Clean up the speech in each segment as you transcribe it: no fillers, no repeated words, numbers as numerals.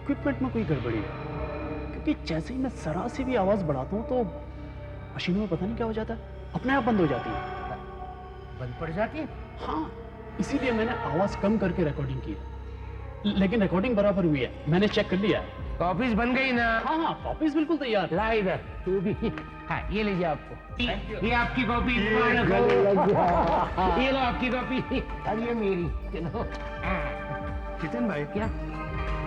Equipment में कोई गड़बड़ी है, क्योंकि जैसे ही मैं जरा सी भी आवाज बढ़ाता हूँ तो मशीनों में पता नहीं क्या हो जाता है, अपने आप बंद हो जाती है। बंद पड़ जाती है? हाँ, इसीलिए मैंने आवाज कम करके रिकॉर्डिंग की है, लेकिन रिकॉर्डिंग बराबर हुई है, मैंने चेक कर लिया। कॉपीज बन गई ना? हाँ हाँ, कॉपीज बिल्कुल तैयार। ला इधर तू भी। हाँ, ये लीजिए आपको, ये आपकी कॉपी। ये लो आपकी कॉपी और ये मेरी। चलो। कितन भाई, क्या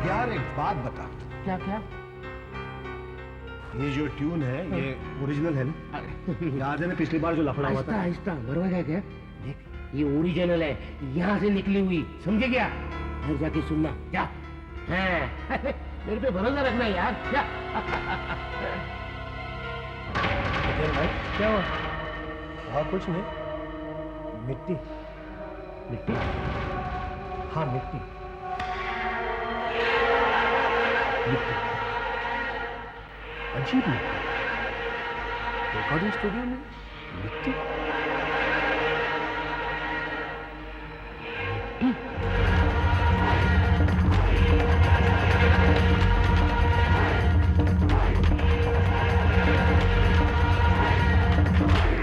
यार एक बात बता। क्या क्या? ये जो ट्यून है ये ओरिजिनल है ना? याद है ना पिछली बार जो लफड़ा हुआ था? आहिस्ता बरोबर है क्या? देख, ये ओरिजिनल है, यहाँ से निकली हुई, समझे क्या? घर जाके सुनना क्या? हाँ, मेरे पे भरोसा रखना यार। क्या? भाई क्या हुआ? और कुछ नहीं, मिट्टी। मिट्टी? हाँ मिट्टी। अजीब है, रिकॉर्डिंग स्टूडियो में मिट्टी।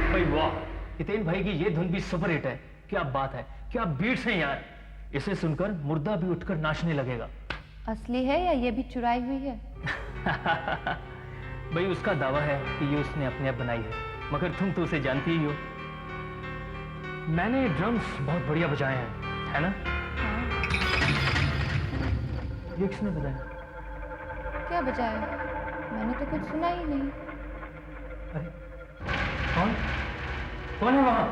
भाई वाह, हितेन भाई की ये धुन भी सुपर हिट है। क्या बात है, क्या बीट्स हैं यार। इसे सुनकर मुर्दा भी उठकर नाचने लगेगा। असली है या ये भी चुराई हुई है? भाई उसका दावा है कि ये उसने अपने आप बनाई है, मगर तुम तो उसे जानती ही हो। मैंने ड्रम्स बहुत बढ़िया बजाए हैं, है ना? हाँ। ये किसने बजाया? क्या बजाया? मैंने तो कुछ सुना ही नहीं। अरे कौन कौन है वहां?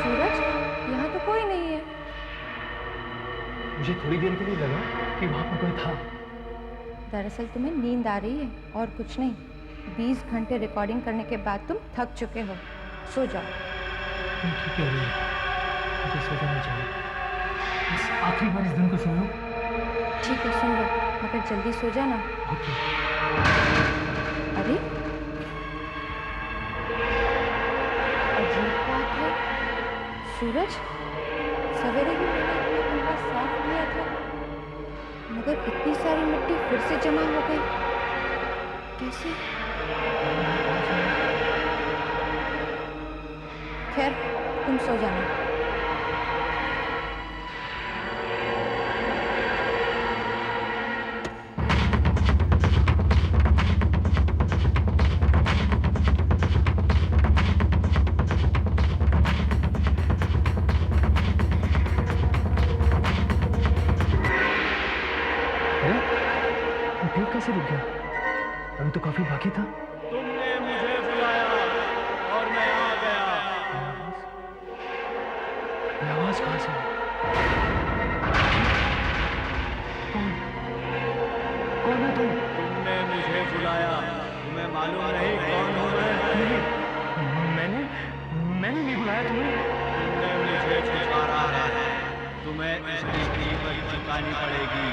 सूरज, यहाँ तो कोई नहीं है। मुझे थोड़ी देर के लिए लगा कि वहां पर कोई था। दरअसल तुम्हें नींद आ रही है और कुछ नहीं। 20 घंटे रिकॉर्डिंग करने के बाद तुम थक चुके हो, सो जाओ। तुम ठीक कह रही हो, मुझे सो जाना चाहिए। बस आखिरी बार इस दिन को सुन लो। ठीक है, सुन लो, मगर जल्दी सो जाना। ओके। अरे अजीब बात है सूरज, सवेरे ही मैंने अपना कमरा साफ किया था, मगर इतनी सारी मिट्टी फिर से जमा हो गई। कैसे? खैर, तुम सो जाना। कैसे रुक गया? अभी तो काफी बाकी था। तुमने मुझे बुलाया और मैं आ गया। ये आवाज कहां से? कौन कौन है तुम? तुमने मुझे बुलाया, तुम्हें मालूम नहीं कौन हूं मैं? मैंने नहीं बुलाया तुम्हें। तुमने मुझे पुकारा है, तुम्हें इसकी कीमत चुकानी पड़ेगी।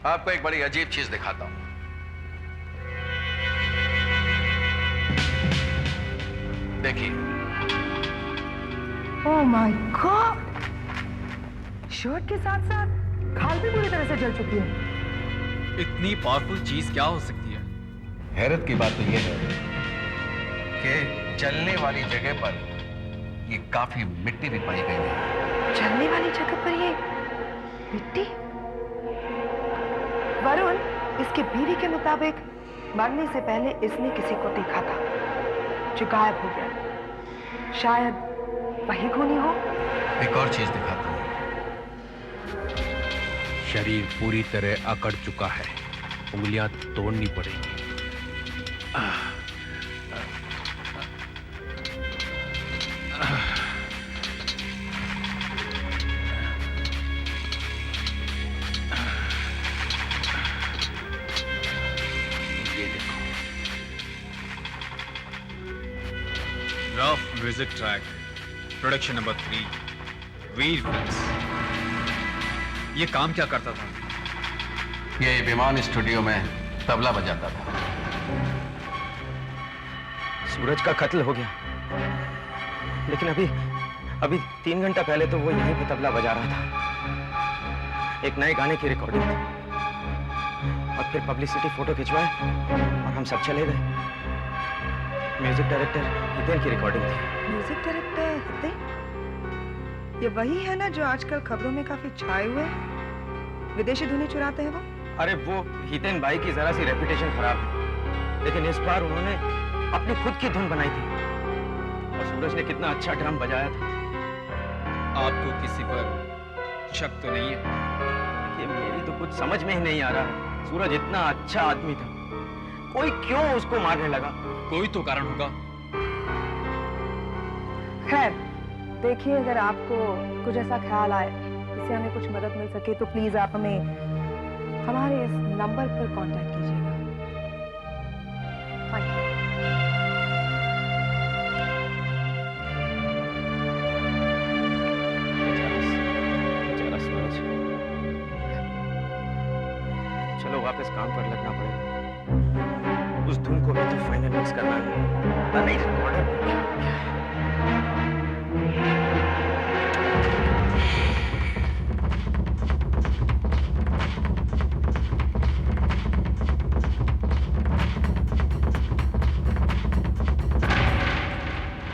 आपको एक बड़ी अजीब चीज दिखाता हूं। देखिए। Oh my God! शर्ट के साथ साथ खाल भी पूरी तरह से जल चुकी है। इतनी पावरफुल चीज क्या हो सकती है? हैरत की बात तो यह है कि चलने वाली जगह पर ये काफी मिट्टी भी पाई गई है। चलने वाली जगह पर ये मिट्टी? वरुण, इसके बीवी के मुताबिक मरने से पहले इसने किसी को देखा था जो गायब हो गया। शायद वही खूनी हो। एक और चीज दिखाता हूं। शरीर पूरी तरह अकड़ चुका है, उंगलियां तोड़नी पड़ेगी। ये देखो। Rough music track, production number 3, वीर फिल्म्स। ये काम क्या करता था? ये विमान स्टूडियो में तबला बजाता था। सूरज का कत्ल हो गया, लेकिन अभी 3 घंटा पहले तो वो यहीं पे तबला बजा रहा था। एक नए गाने की रिकॉर्डिंग थी और फिर पब्लिसिटी फोटो खिंचवाए और हम सब चले गए। म्यूजिक डायरेक्टर हितेन की रिकॉर्डिंग थी। Music director Hiten? ये वही है ना जो आजकल खबरों में काफी छाए हुए हैं? विदेशी धुनें चुराते हैं वो? अरे वो हितेन भाई की जरा सी रेपुटेशन खराब है, लेकिन इस बार उन्होंने अपनी खुद की धुन बनाई थी और सूरज ने कितना अच्छा ड्रम बजाया था। आपको किसी पर शक तो नहीं है? ये मेरी तो कुछ समझ में ही नहीं आ रहा। सूरज इतना अच्छा आदमी था, कोई क्यों उसको मारने लगा? कोई तो कारण होगा। खैर देखिए, अगर आपको कुछ ऐसा ख्याल आए जिससे हमें कुछ मदद मिल सके तो प्लीज आप हमें हमारे इस नंबर पर कांटेक्ट कीजिएगा। Thank you. बेचारा सूरज। चलो वापस काम पर लगना पड़ेगा। उस धुन को भी तो फाइनल मिक्स करना है। नहीं रिकॉर्डर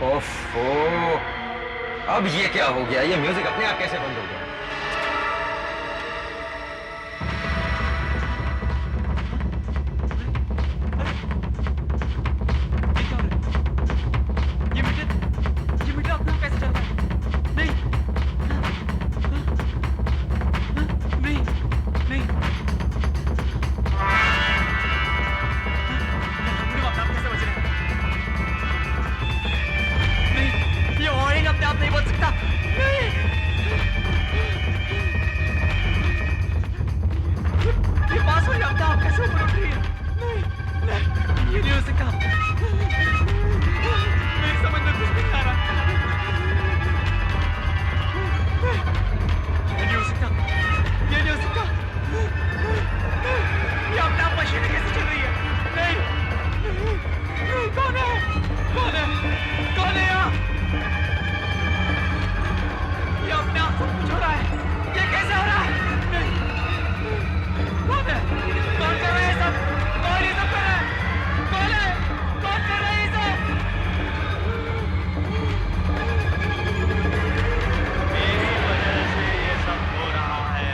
ओफो, अब ये क्या हो गया? ये म्यूजिक अपने आप कैसे बंद हो गया? ये मीटर अपना कैसे चल रहा है? नहीं नहीं नहीं, अपने आप कैसे बच रहे हैं? नहीं, ये वायरिंग अपने आप नहीं बच सकता। नहीं, ये बांसुरी अपने आप कैसे ऊपर उठ रही है? नहीं नहीं, ये नहीं हो सकता। मेरी समझ में कुछ नहीं आ रहा। ये नहीं हो सकता, ये नहीं हो सकता। ये अपने आप मशीन कैसे चल रही है? नहीं, कौन है? कौन है? कौन है यहाँ? ये अपने आप सब कुछ हो रहा है। ये कैसे हो रहा है? नहीं, कौन है? कौन कर रहा है सब? कौन ये सब कर रहा है? कौन है? कौन कर रहा है ये सब? मेरी वजह से ये सब हो रहा है।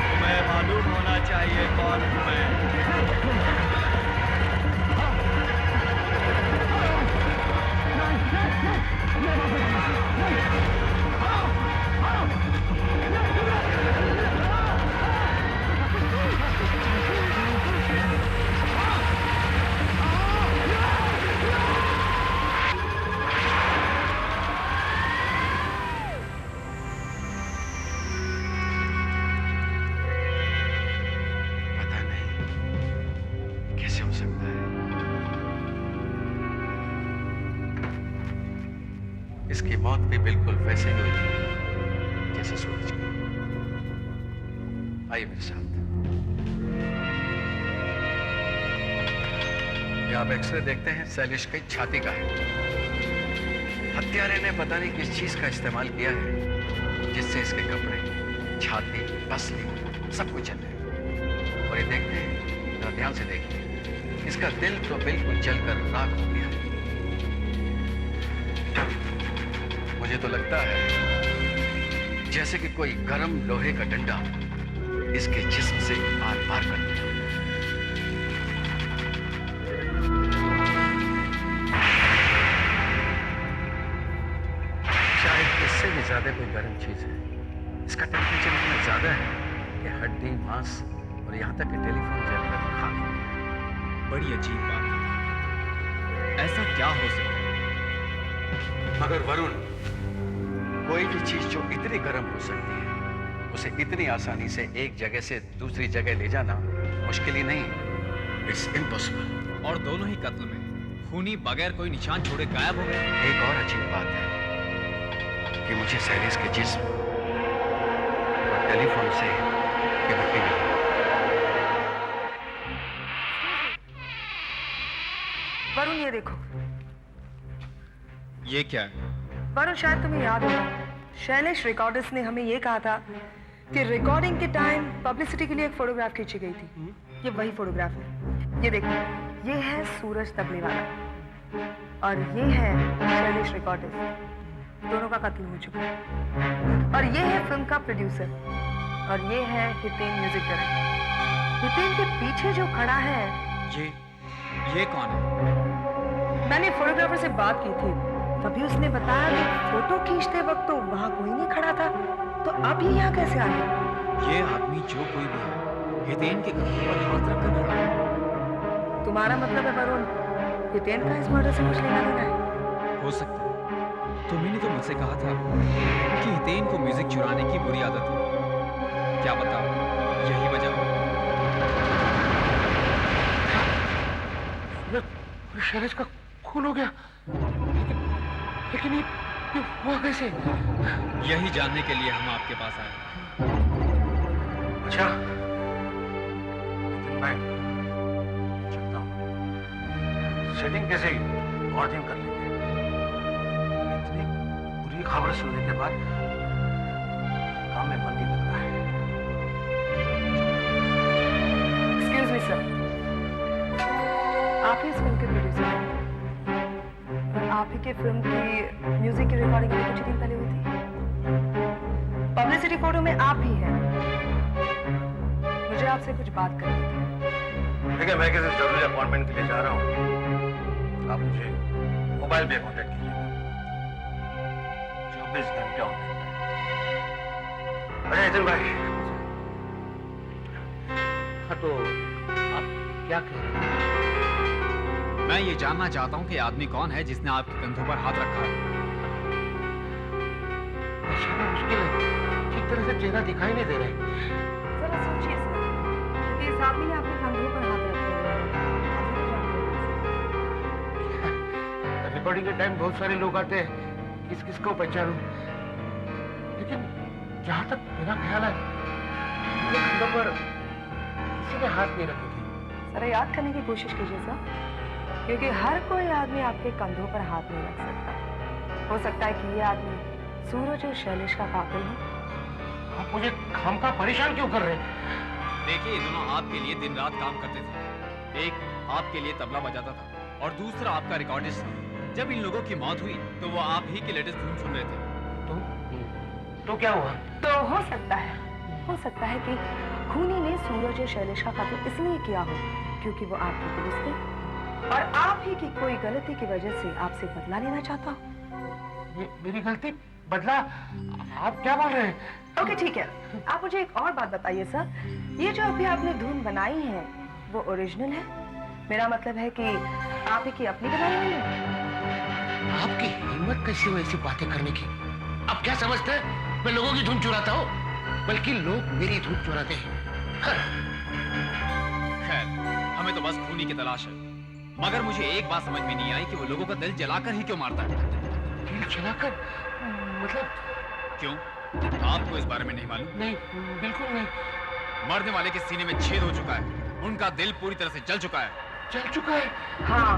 तुम्हें मालूम होना चाहिए कौन हूँ मैं। पता नहीं कैसे हो सकता है। इसकी मौत भी बिल्कुल वैसे ही हुई थी जैसे सूरज की। आइए मेरे साथ। ये आप एक्सरे देखते हैं, शैलेश की छाती का है। हत्यारे ने पता नहीं किस चीज का इस्तेमाल किया है जिससे इसके कपड़े, छाती, पसली सब कुछ जल गए। और ये देखते हैं, जरा ध्यान से देखिए, इसका दिल तो बिल्कुल जलकर राख हो गया है। मुझे तो लगता है जैसे कि कोई गर्म लोहे का डंडा इसके जिस्म से आर पार कर दिया। शायद इससे भी ज्यादा कोई गर्म चीज है। इसका टेम्परेचर इतना ज्यादा है कि हड्डी, मांस और यहाँ तक कि टेलीफोन जलकर खाक हो गया। बड़ी अजीब बात है। ऐसा क्या हो सकता है? मगर वरुण, कोई भी चीज जो इतनी गर्म हो सकती है उसे इतनी आसानी से एक जगह से दूसरी जगह ले जाना मुश्किल ही नहीं, इट्स इम्पॉसिबल। और दोनों ही कत्ल में खूनी बगैर कोई निशान छोड़े गायब हो गए। एक और अजीब बात है, कि मुझे सैलिश के जिस्म और टेलीफोन से निपटनी है। वरुण ये देखो। ये क्या है? वरुण शायद तुम्हें याद होगा, शैलेश रिकॉर्डर्स ने हमें ये कहा था कि रिकॉर्डिंग के टाइम पब्लिसिटी के लिए एक फोटोग्राफ खींची गई थी। ये वही फोटोग्राफ है। ये देखो, ये है सूरज तबले वाला और ये है शैलेश रिकॉर्डर्स। दोनों का कत्ल हो चुका है। और ये है फिल्म का प्रोड्यूसर और ये है हितेन म्यूजिक डायरेक्टर। हितेन के पीछे जो खड़ा है, ये कौन है? मैंने फोटोग्राफर से बात की थी, तभी उसने बताया कि फोटो खींचते वक्त तो वहां कोई नहीं खड़ा था, तो अब ये यहाँ कैसे आ गया? ये आदमी जो कोई भी है, हितेन के कंधे पर हाथ रखकर खड़ा है। तुम्हारा मतलब है वरुण, हितेन का इस मर्डर से कुछ लेना देना है? हो सकता है। तुम्ही तो मुझसे कहा था कि हितेन को म्यूजिक चुराने की बुरी आदत है। क्या पता यही वजह हो। शैलेश का खून हो गया, लेकिन ये हुआ कैसे? यही जानने के लिए हम आपके पास आए। अच्छा, लेकिन मैं चलता हूँ। सेटिंग कैसे और दिन कर लेंगे। इतनी बुरी खबर सुनने के बाद काम में मन नहीं लग रहा है। एक्सक्यूज मी सर, आप ही इस फिल्म के प्रोड्यूसर हैं और आप ही के फिल्म की म्यूजिक की रिकॉर्डिंग अभी कुछ दिन पहले हुई थी। पब्लिसिटी फोटो में आप ही हैं। मुझे आपसे कुछ बात करनी थी। देखिए, मैं किसी जरूरी अपॉइंटमेंट के लिए जा रहा हूँ। आप मुझे मोबाइल पे कॉन्टेक्ट कीजिएगा। 24 घंटे ऑन रहता है। अरे नितिन भाई। हाँ, तो आप क्या कह रहे हैं? मैं ये जानना चाहता हूँ कि आदमी कौन है जिसने आपके कंधों पर हाथ रखा है। पहचानना मुश्किल है, ठीक तरह से चेहरा दिखाई नहीं दे रहा है। जरा सोचिए सर, क्योंकि इस आदमी ने आपके कंधों पर हाथ रखे हुए हैं। रिकॉर्डिंग के टाइम बहुत सारे लोग आते हैं, किस किस को पहचानूं, लेकिन जहां तक मेरा ख्याल है, मेरे कंधों पर किसी ने हाथ नहीं रखे थे। जरा याद करने की कोशिश कीजिए सर, क्योंकि हर कोई आदमी आपके कंधों पर हाथ नहीं रख सकता। हो सकता है कि ये आदमी सूरज और शैलेश का कातिल हो। आप मुझे खामखा परेशान क्यों कर रहे हैं? देखिए, ये दोनों आपके लिए दिन रात काम करते थे। एक आपके लिए तबला बजाता था और दूसरा आपका रिकॉर्डिस्ट था। जब इन लोगों की मौत हुई तो वो आप ही की लेटेस्ट धुन सुन रहे थे। तो क्या हुआ? तो हो सकता है कि खूनी ने सूरज और शैलेश का कत्ल इसलिए किया हो क्योंकि वो आपके दोस्त थे और आप ही की कोई गलती की वजह से आपसे बदला लेना चाहता हो। मेरी गलती? बदला? आप क्या बोल रहे हैं? ओके, ठीक है। आप मुझे एक और बात बताइए सर, ये जो अभी आपने धुन बनाई है वो ओरिजिनल है? मेरा मतलब है कि आप ही की अपनी बनाई हुई है? आपकी हिम्मत कैसी हुई ऐसी बातें करने की? आप क्या समझते हैं मैं लोगों की धुन चुराता हूँ? बल्कि लोग मेरी धुन चुराते हैं। खैर, हमें तो बस खूनी की तलाश है, मगर मुझे एक बात समझ में नहीं आई कि वो लोगों का दिल जलाकर ही क्यों मारता है। दिल जलाकर? मतलब क्यों? आपको इस बारे में नहीं मालूम? नहीं, बिल्कुल नहीं। मरने वाले के सीने में छेद हो चुका है, उनका दिल पूरी तरह से जल चुका है। जल चुका है? हाँ,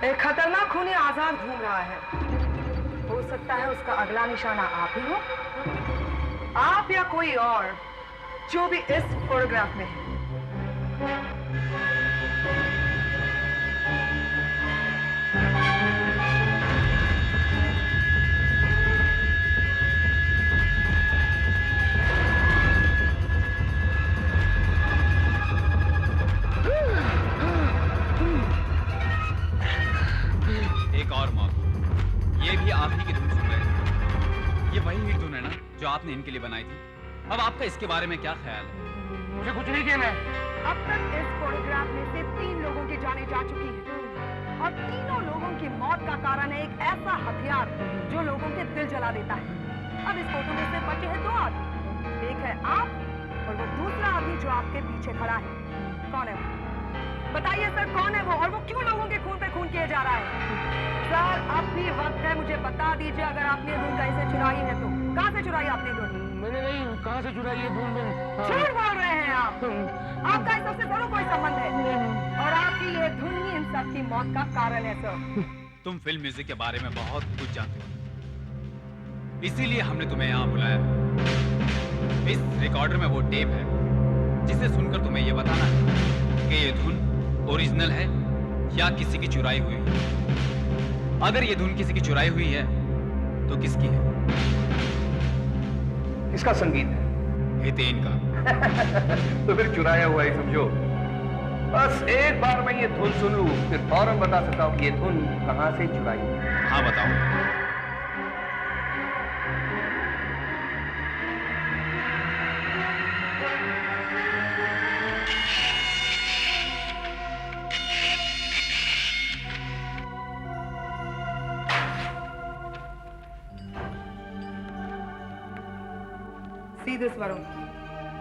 एक खतरनाक खूनी आजाद घूम रहा है। हो सकता है उसका अगला निशाना आप ही हो, आप या कोई और जो भी इस फोटोग्राफ में है। एक और मौत, ये भी आप ही की धुन सुन रहे हैं। ये वही हिट धुन है ना जो आपने इनके लिए बनाई थी? अब आपका इसके बारे में क्या ख्याल है? मुझे कुछ नहीं कहना है। अब तक इस फोटोग्राफ में से 3 लोगों की जानें जा चुकी हैं और तीनों लोगों की मौत का कारण है एक ऐसा हथियार जो लोगों के दिल जला देता है। अब इस फोटो में से बचे हैं 2 आदमी, एक है आप और वो दूसरा आदमी जो आपके पीछे खड़ा है। कौन है वो? बताइए सर, कौन है वो और वो क्यों लोगों के खून पे खून किए जा रहा है? सर, अब भी वक्त है मुझे बता बता दीजिए अगर आपने धुन कहीं से चुराई है तो। कहाँ से चुराई आपने धुन? मैंने नहीं, कहाँ से चुराई है धुन? झूठ बोल रहे हैं आप। आपका इस सबसे जरूर कोई संबंध है और आपकी ये धुन ही इन सब की मौत का कारण है सर। तुम फिल्म म्यूजिक के बारे में बहुत कुछ जानते हो, इसीलिए हमने तुम्हें यहाँ बुलाया। इस रिकॉर्डर में वो टेप है जिसे सुनकर तुम्हें ये बताना है कि ये धुन ओरिजिनल है या किसी की चुराई हुई है। अगर ये धुन किसी की चुराई हुई है तो किसकी है? इसका संगीत है। हितेन का। तो फिर चुराया हुआ ही समझो। बस एक बार मैं ये धुन सुन लूं, फिर फौरन बता सकता हूँ कि ये धुन कहाँ से चुराई है। हाँ बताओ। सीधे स्वरों,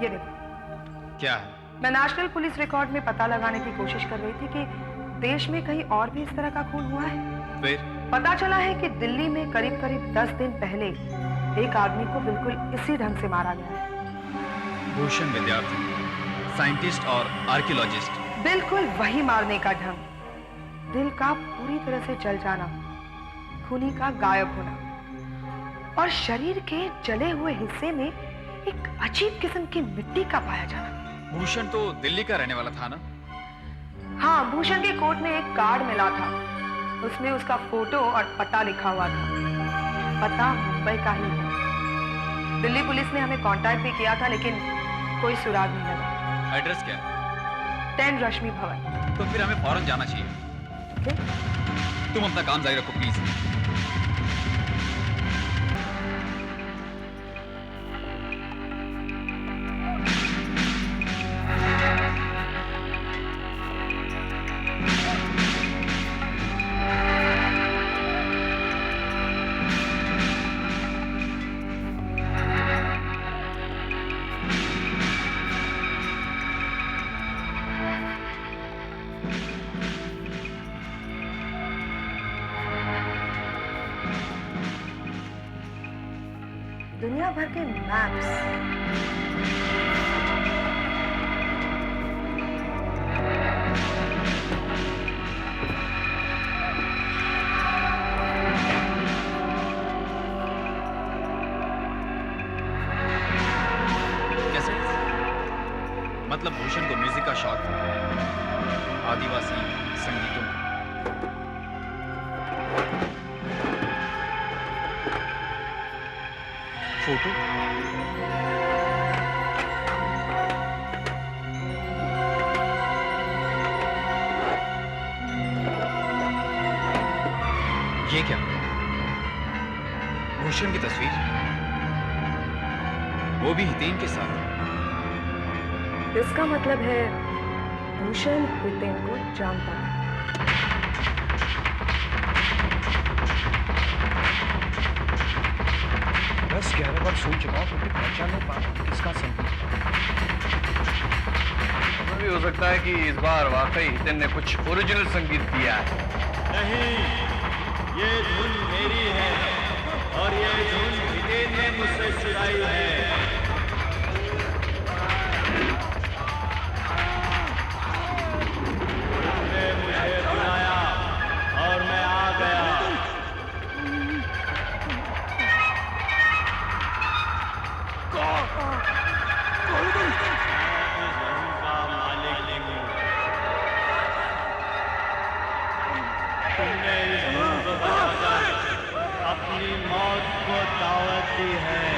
ये देखो। क्या है? मैं नेशनल पुलिस रिकॉर्ड में पता लगाने की कोशिश कर रही थी कि देश में कहीं और भी इस तरह का खून हुआ है। फिर पता चला है कि दिल्ली में करीब करीब 10 दिन पहले एक आदमी को बिल्कुल इसी ढंग से मारा गया है। भूषण विद्यार्थी, साइंटिस्ट और आर्कियोलॉजिस्ट। बिल्कुल वही मारने का ढंग, दिल का पूरी तरह से जल जाना, खूनी का गायब होना और शरीर के जले हुए हिस्से में एक अजीब किस्म की मिट्टी का पाया जाना। भूषण तो दिल्ली का रहने वाला था ना? हाँ, भूषण के कोट में एक कार्ड मिला था, उसमें उसका फोटो और पता लिखा हुआ था। पता मुंबई का ही है। दिल्ली पुलिस ने हमें कांटेक्ट भी किया था लेकिन कोई सुराग नहीं लगा। एड्रेस क्या है? 10 रश्मि भवन। तो फिर हमें फौरन जाना चाहिए। Okay? तुम अपना काम जारी रखो प्लीज। दुनिया भर के मैप्स, कैसे? मतलब भूषण को म्यूजिक का शौक था, आदिवासी संगीतों का। फोटो? ये क्या? भूषण की तस्वीर, वो भी हितेन के साथ। इसका मतलब है भूषण हितेन को जानता है। बस 11 बार सुन चुका हूँ, क्योंकि पहचान नहीं पा रहा किसका संगीत। ऐसा भी हो सकता है कि इस बार वाकई हितेन ने कुछ ओरिजिनल संगीत दिया है। नहीं, ये धुन मेरी है और ये धुन हितेन ने मुझसे चुराई है। तुमने मुझे बुलाया और मैं आ गया। तुमने इस धुन को बजाकर अपनी मौत को दावत दी है।